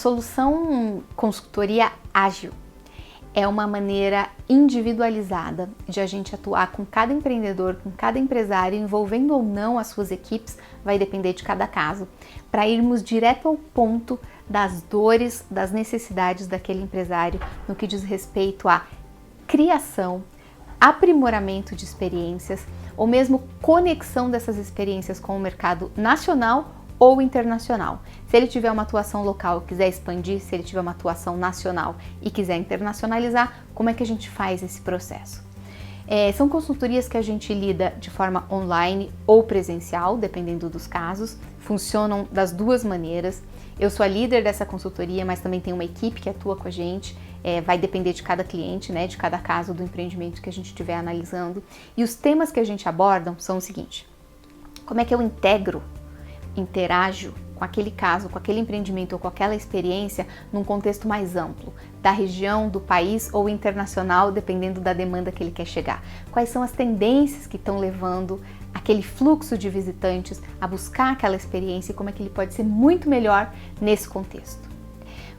solução consultoria ágil é uma maneira individualizada de a gente atuar com cada empreendedor, com cada empresário, envolvendo ou não as suas equipes, vai depender de cada caso, para irmos direto ao ponto das dores, das necessidades daquele empresário no que diz respeito à criação, aprimoramento de experiências ou mesmo conexão dessas experiências com o mercado nacional ou internacional. Se ele tiver uma atuação local e quiser expandir, se ele tiver uma atuação nacional e quiser internacionalizar, como é que a gente faz esse processo? São consultorias que a gente lida de forma online ou presencial, dependendo dos casos, funcionam das duas maneiras. Eu sou a líder dessa consultoria, mas também tem uma equipe que atua com a gente, vai depender de cada cliente, né, de cada caso do empreendimento que a gente estiver analisando. E os temas que a gente aborda são o seguinte: como é que eu interajo com aquele caso, com aquele empreendimento ou com aquela experiência num contexto mais amplo, da região, do país ou internacional, dependendo da demanda que ele quer chegar. Quais são as tendências que estão levando aquele fluxo de visitantes a buscar aquela experiência e como é que ele pode ser muito melhor nesse contexto.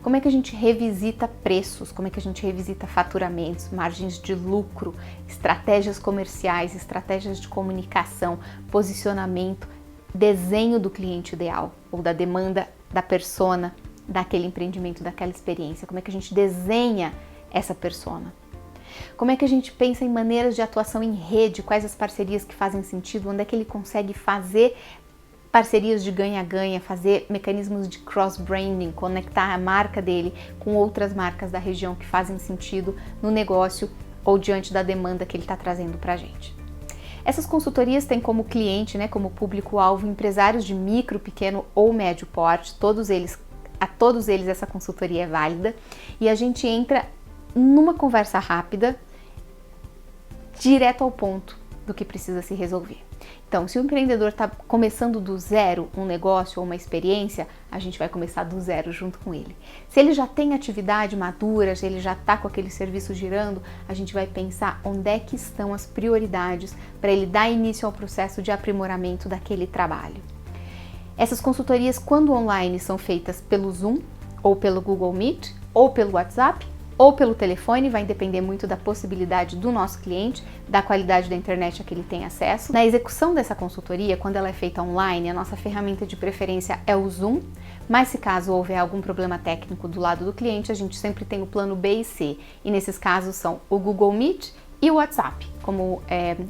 Como é que a gente revisita preços, como é que a gente revisita faturamentos, margens de lucro, estratégias comerciais, estratégias de comunicação, posicionamento, desenho do cliente ideal ou da demanda da persona daquele empreendimento, daquela experiência. Como é que a gente desenha essa persona? Como é que a gente pensa em maneiras de atuação em rede? Quais as parcerias que fazem sentido? Onde é que ele consegue fazer parcerias de ganha-ganha, fazer mecanismos de cross-branding, conectar a marca dele com outras marcas da região que fazem sentido no negócio ou diante da demanda que ele está trazendo para a gente? Essas consultorias têm como cliente, né, como público-alvo, empresários de micro, pequeno ou médio porte. A todos eles essa consultoria é válida e a gente entra numa conversa rápida, direto ao ponto do que precisa se resolver. Então, se o empreendedor está começando do zero um negócio ou uma experiência, a gente vai começar do zero junto com ele. Se ele já tem atividade madura, se ele já está com aquele serviço girando, a gente vai pensar onde é que estão as prioridades para ele dar início ao processo de aprimoramento daquele trabalho. Essas consultorias, quando online, são feitas pelo Zoom, ou pelo Google Meet, ou pelo WhatsApp, ou pelo telefone, vai depender muito da possibilidade do nosso cliente, da qualidade da internet a que ele tem acesso. Na execução dessa consultoria, quando ela é feita online, a nossa ferramenta de preferência é o Zoom, mas se caso houver algum problema técnico do lado do cliente, a gente sempre tem o plano B e C, e nesses casos são o Google Meet e o WhatsApp, como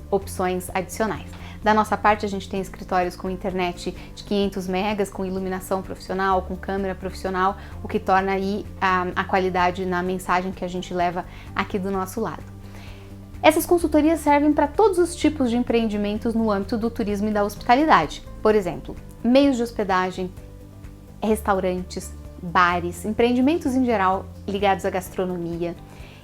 opções adicionais. Da nossa parte, a gente tem escritórios com internet de 500 megas, com iluminação profissional, com câmera profissional, o que torna aí a qualidade na mensagem que a gente leva aqui do nosso lado. Essas consultorias servem para todos os tipos de empreendimentos no âmbito do turismo e da hospitalidade. Por exemplo, meios de hospedagem, restaurantes, bares, empreendimentos em geral ligados à gastronomia,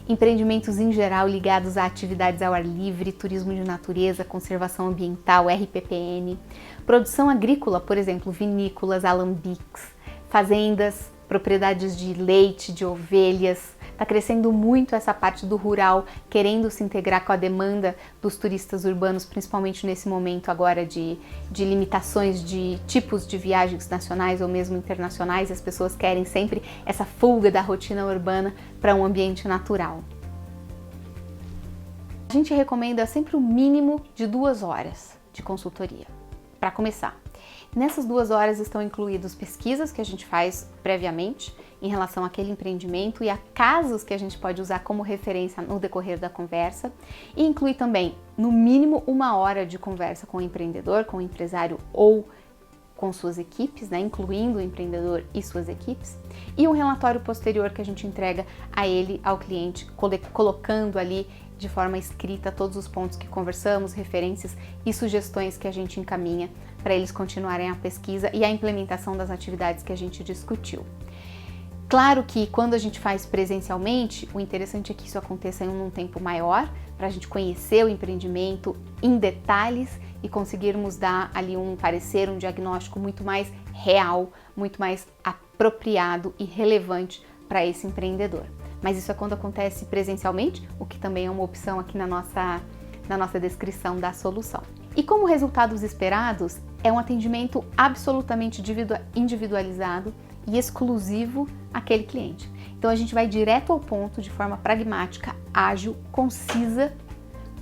empreendimentos em geral ligados a atividades ao ar livre, turismo de natureza, conservação ambiental, RPPN, produção agrícola, por exemplo, vinícolas, alambiques, fazendas, propriedades de leite, de ovelhas. Está crescendo muito essa parte do rural, querendo se integrar com a demanda dos turistas urbanos, principalmente nesse momento agora de limitações de tipos de viagens nacionais ou mesmo internacionais. As pessoas querem sempre essa fuga da rotina urbana para um ambiente natural. A gente recomenda sempre o mínimo de 2 horas de consultoria, para começar. Nessas 2 horas estão incluídos pesquisas que a gente faz previamente em relação àquele empreendimento e a casos que a gente pode usar como referência no decorrer da conversa, e inclui também, no mínimo, 1 hora de conversa com o empreendedor, com o empresário ou com suas equipes, né, incluindo o empreendedor e suas equipes, e um relatório posterior que a gente entrega a ele, ao cliente, colocando ali de forma escrita todos os pontos que conversamos, referências e sugestões que a gente encaminha para eles continuarem a pesquisa e a implementação das atividades que a gente discutiu. Claro que quando a gente faz presencialmente, o interessante é que isso aconteça em um tempo maior, para a gente conhecer o empreendimento em detalhes e conseguirmos dar ali um parecer, um diagnóstico muito mais real, muito mais apropriado e relevante para esse empreendedor. Mas isso é quando acontece presencialmente, o que também é uma opção aqui na nossa descrição da solução. E como resultados esperados, é um atendimento absolutamente individualizado e exclusivo àquele cliente. Então a gente vai direto ao ponto, de forma pragmática, ágil, concisa,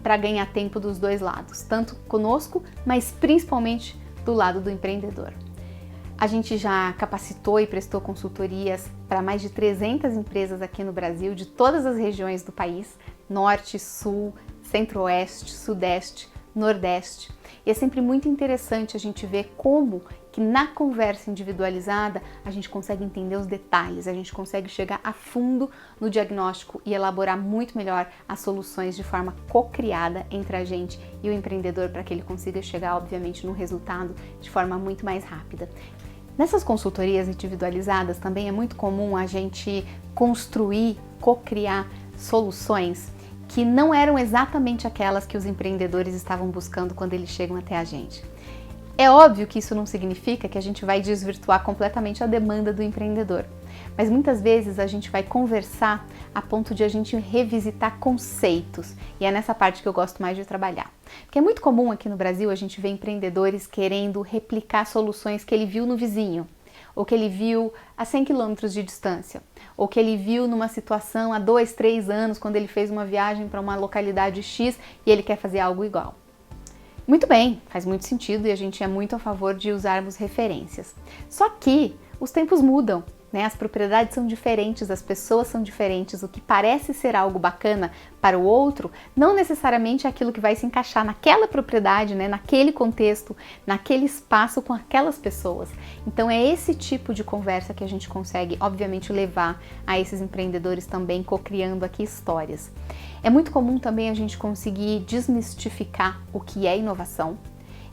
para ganhar tempo dos dois lados, tanto conosco, mas principalmente do lado do empreendedor. A gente já capacitou e prestou consultorias para mais de 300 empresas aqui no Brasil, de todas as regiões do país, Norte, Sul, Centro-Oeste, Sudeste, Nordeste. E é sempre muito interessante a gente ver como que na conversa individualizada a gente consegue entender os detalhes, a gente consegue chegar a fundo no diagnóstico e elaborar muito melhor as soluções de forma co-criada entre a gente e o empreendedor, para que ele consiga chegar, obviamente, no resultado de forma muito mais rápida. Nessas consultorias individualizadas também é muito comum a gente construir, co-criar soluções que não eram exatamente aquelas que os empreendedores estavam buscando quando eles chegam até a gente. É óbvio que isso não significa que a gente vai desvirtuar completamente a demanda do empreendedor, mas muitas vezes a gente vai conversar a ponto de a gente revisitar conceitos, e é nessa parte que eu gosto mais de trabalhar. Porque é muito comum aqui no Brasil a gente ver empreendedores querendo replicar soluções que ele viu no vizinho, ou que ele viu a 100 quilômetros de distância, ou que ele viu numa situação há 2, 3 anos, quando ele fez uma viagem para uma localidade X e ele quer fazer algo igual. Muito bem, faz muito sentido e a gente é muito a favor de usarmos referências. Só que os tempos mudam, né? As propriedades são diferentes, as pessoas são diferentes, o que parece ser algo bacana para o outro, não necessariamente é aquilo que vai se encaixar naquela propriedade, né? Naquele contexto, naquele espaço com aquelas pessoas. Então é esse tipo de conversa que a gente consegue, obviamente, levar a esses empreendedores também, co-criando aqui histórias. É muito comum também a gente conseguir desmistificar o que é inovação.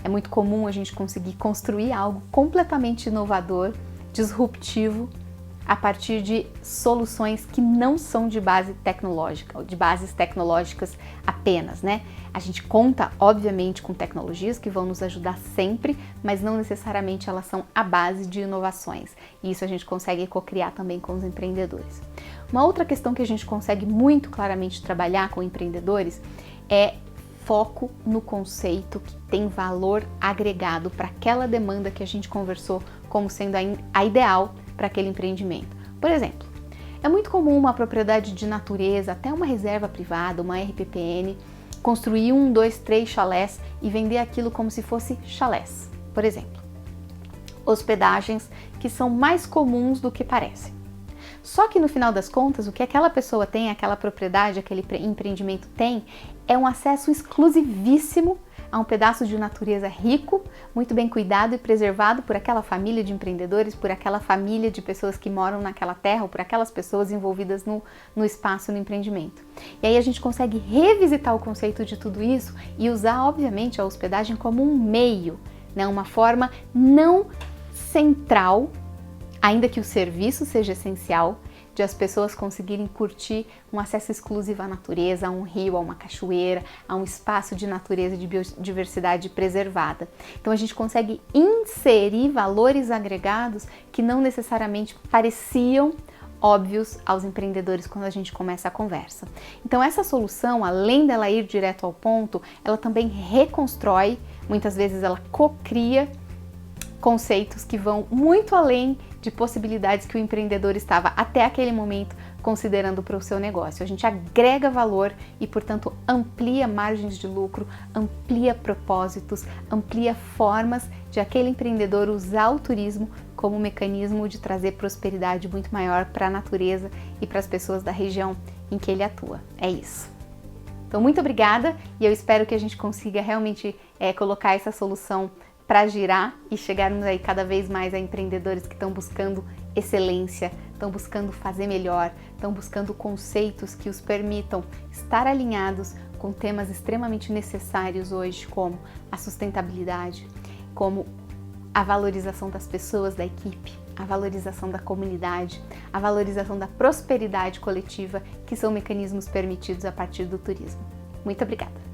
É muito comum a gente conseguir construir algo completamente inovador, disruptivo, a partir de soluções que não são de base tecnológica, ou de bases tecnológicas apenas, né? A gente conta, obviamente, com tecnologias que vão nos ajudar sempre, mas não necessariamente elas são a base de inovações. E isso a gente consegue co-criar também com os empreendedores. Uma outra questão que a gente consegue muito claramente trabalhar com empreendedores é foco no conceito que tem valor agregado para aquela demanda que a gente conversou como sendo a ideal para aquele empreendimento. Por exemplo, é muito comum uma propriedade de natureza, até uma reserva privada, uma RPPN, construir 1, 2, 3 chalés e vender aquilo como se fosse chalés. Por exemplo, hospedagens que são mais comuns do que parecem. Só que no final das contas, o que aquela pessoa tem, aquela propriedade, aquele empreendimento tem, é um acesso exclusivíssimo a um pedaço de natureza rico, muito bem cuidado e preservado por aquela família de empreendedores, por aquela família de pessoas que moram naquela terra, ou por aquelas pessoas envolvidas no espaço, no empreendimento. E aí a gente consegue revisitar o conceito de tudo isso e usar, obviamente, a hospedagem como um meio, né? Uma forma não central, ainda que o serviço seja essencial, de as pessoas conseguirem curtir um acesso exclusivo à natureza, a um rio, a uma cachoeira, a um espaço de natureza e de biodiversidade preservada. Então a gente consegue inserir valores agregados que não necessariamente pareciam óbvios aos empreendedores quando a gente começa a conversa. Então essa solução, além dela ir direto ao ponto, ela também reconstrói, muitas vezes ela co-cria conceitos que vão muito além de possibilidades que o empreendedor estava até aquele momento considerando para o seu negócio. A gente agrega valor e, portanto, amplia margens de lucro, amplia propósitos, amplia formas de aquele empreendedor usar o turismo como mecanismo de trazer prosperidade muito maior para a natureza e para as pessoas da região em que ele atua. É isso. Então, muito obrigada e eu espero que a gente consiga realmente colocar essa solução para girar e chegarmos aí cada vez mais a empreendedores que estão buscando excelência, estão buscando fazer melhor, estão buscando conceitos que os permitam estar alinhados com temas extremamente necessários hoje, como a sustentabilidade, como a valorização das pessoas da equipe, a valorização da comunidade, a valorização da prosperidade coletiva, que são mecanismos permitidos a partir do turismo. Muito obrigada!